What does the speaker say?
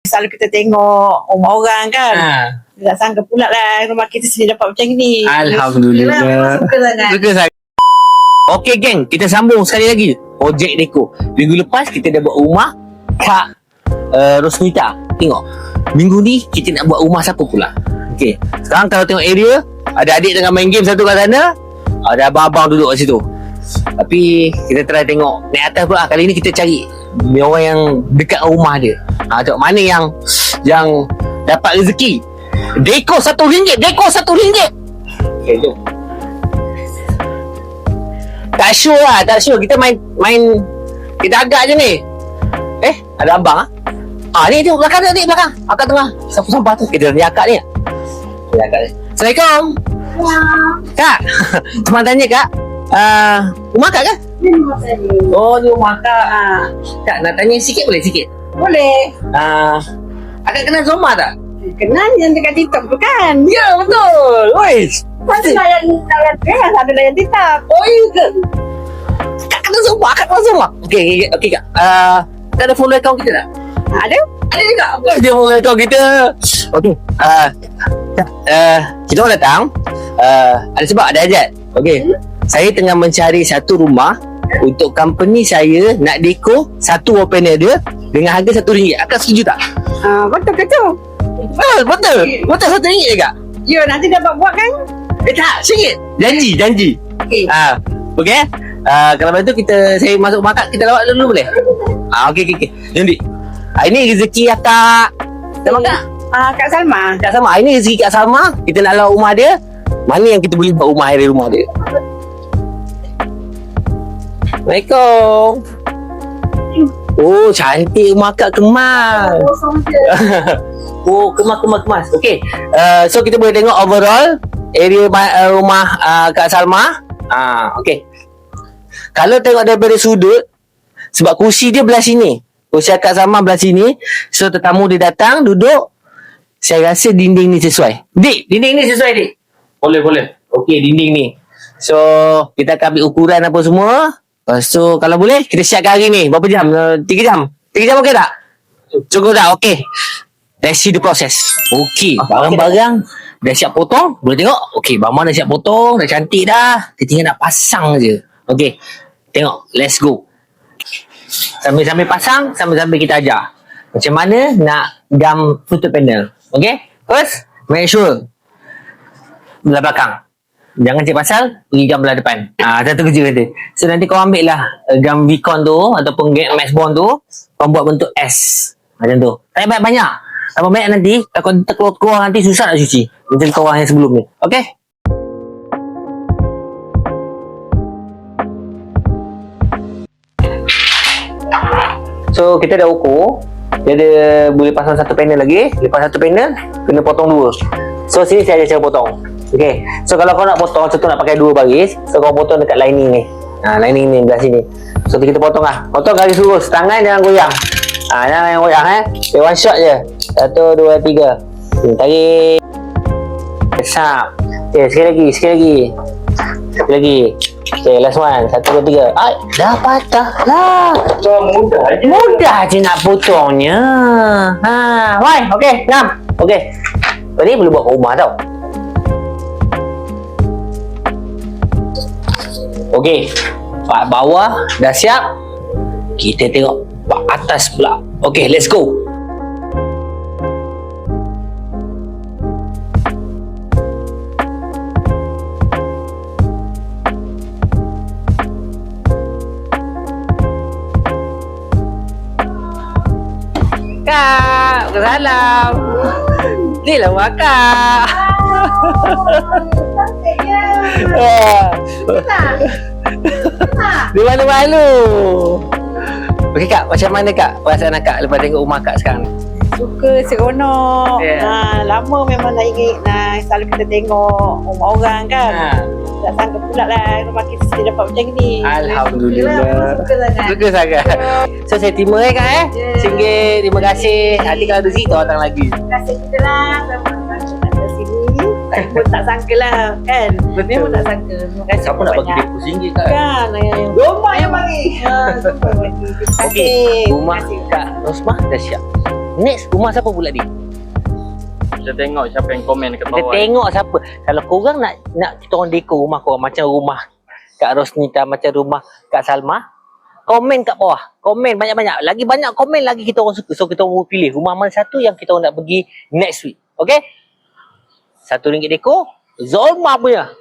Selalu kita tengok rumah orang kan. Tak sangka pula lah rumah kita sendiri dapat macam ni. Alhamdulillah. Suka sangat. Suka sangat. Okey geng, kita sambung sekali lagi projek Deko. Minggu lepas kita dah buat rumah Kak Rosmita. Tengok, minggu ni kita nak buat rumah siapa pula? Okey, sekarang kalau tengok area, ada adik tengah main game satu kat sana, ada abang-abang duduk kat situ. Tapi kita try tengok naik atas pula. Kali ni kita cari orang yang dekat rumah dia. Tengok mana yang dapat rezeki. Deko RM1. Deko RM1. Okay, jom. Tak sure lah. Kita main kita agak je ni. Ada abang ni tengok belakang dia, belakang. Akak tengah sampah tu. Kita ni akak ni. Assalamualaikum. Kak, cuma tanya kak, rumah kak kan? Ni rumah saya. Oh, ni rumah kak. Kak, nak tanya sikit boleh? Sikit? Boleh. Akak kenal Zoma tak? Kenal yang dekat TikTok tu kan? Ya, betul. Oi. Ada layan TikTok. Oh, iya ke? Kak kenal Zoma? Kak kenal Zoma? Okey kak. Kak ada follow account kita tak? Ada? Ada juga. Dia follow account kita. Okey. Kita orang datang. Ada sebab, ada hajat. Okey. Saya tengah mencari satu rumah untuk company saya nak deko satu wall panel dia dengan harga RM1. Akak setuju tak? Betul ke tu? Betul RM1 je kak? Ya, nanti dapat buat kan? Tak, RM1. Janji. Okey. Okey. Kalau begitu saya masuk rumah kak, kita lawat dulu boleh? Okey. Jadi, ini rezeki akak. Nama kak? Kak Salma. Kak Salma. Ini rezeki Kak Salma. Kita nak lawat rumah dia. Mana yang kita boleh buat rumah dari rumah dia? Assalamualaikum. Oh, cantik rumah kak, kemas. Oh, kemas. Okey. So kita boleh tengok overall area rumah Kak Salma. Okey. Kalau tengok daripada sudut, sebab kursi dia belah sini, kursi Kak Salma belah sini, so tetamu dia datang duduk, saya rasa dinding ni sesuai. Dik, dinding ni sesuai dik? Boleh. Okey, dinding ni. So kita akan ambil ukuran apa semua. So kalau boleh kita siapkan hari ni. Berapa jam? 3 jam? 3 jam okey tak? Cukup tak? Okey. Let's see the process. Okey, barang-barang dah siap potong. Boleh tengok? Okey, barang dah siap potong. Dah cantik dah. Kita tinggal nak pasang je. Okey, tengok. Let's go. Sambil-sambil pasang, sambil-sambil kita ajar macam mana nak gam photo panel. Okey, first make sure belah belakang. Jangan cek pasal pergi gam belah depan. Satu kerja kata. So nanti kau ambil lah gam Vicon tu ataupun Max Bond tu, kau buat bentuk S macam tu. Tak banyak-banyak. Tambah banyak nanti kalau terkeluar nanti susah nak cuci. Macam kau orang yang sebelum ni. Okey. So kita dah ukur. Dia ada boleh pasang satu panel lagi. Lepas satu panel kena potong dua. So sini saya ada cara potong. Okay, so kalau kau nak potong satu nak pakai dua baris, so kau potong dekat lining ni. Lining ni belah sini. So kita potong lah. Potong garis lurus, tangan jangan goyang. Jangan goyang Okay, one shot je. 1, 2, 3. Tarik. Sap. Okay, sekali lagi. Okay, last one. 1, 2, 3. Dah patah lah. Mudah je nak potongnya. Why? Okay, ngam. Okay. Ni boleh buat rumah tau. Okey, part bawah dah siap. Kita tengok part atas pula. Okey, let's go. Kak, salam. Ni lah Kak. Dia malu-malu. Okey Kak, macam mana Kak perasaan Kak lepas tengok rumah Kak sekarang? Suka, seronok. Lama memang nak ingin selalu kita tengok rumah orang kan. Tak sangka pula lah rumah kita sendiri dapat macam ni. Alhamdulillah. Suka sangat. So saya terima Kak RM1. Terima kasih. Nanti kalau ada rezeki datang lagi. Terima kasih kita lah ada sini. Saya pun tak sangka lah kan. Memang tak sangka. Terima kasih. Siapa nak bagi RM20 Kak? Kan. Rumah yang bagi. Terima kasih. Rumah Kak Rosmah dah siap. Next, rumah siapa pula ni? Kita tengok siapa yang komen dekat Kita bawah. tengok siapa. Kalau korang nak kita orang dekor rumah korang macam rumah Kak Rosnita, macam rumah Kak Salma, komen kat bawah. Komen banyak-banyak. Lagi banyak komen lagi kita orang suka. So kita orang pilih rumah mana satu yang kita orang nak pergi next week. Okay? RM1 dekor. Zolma punya.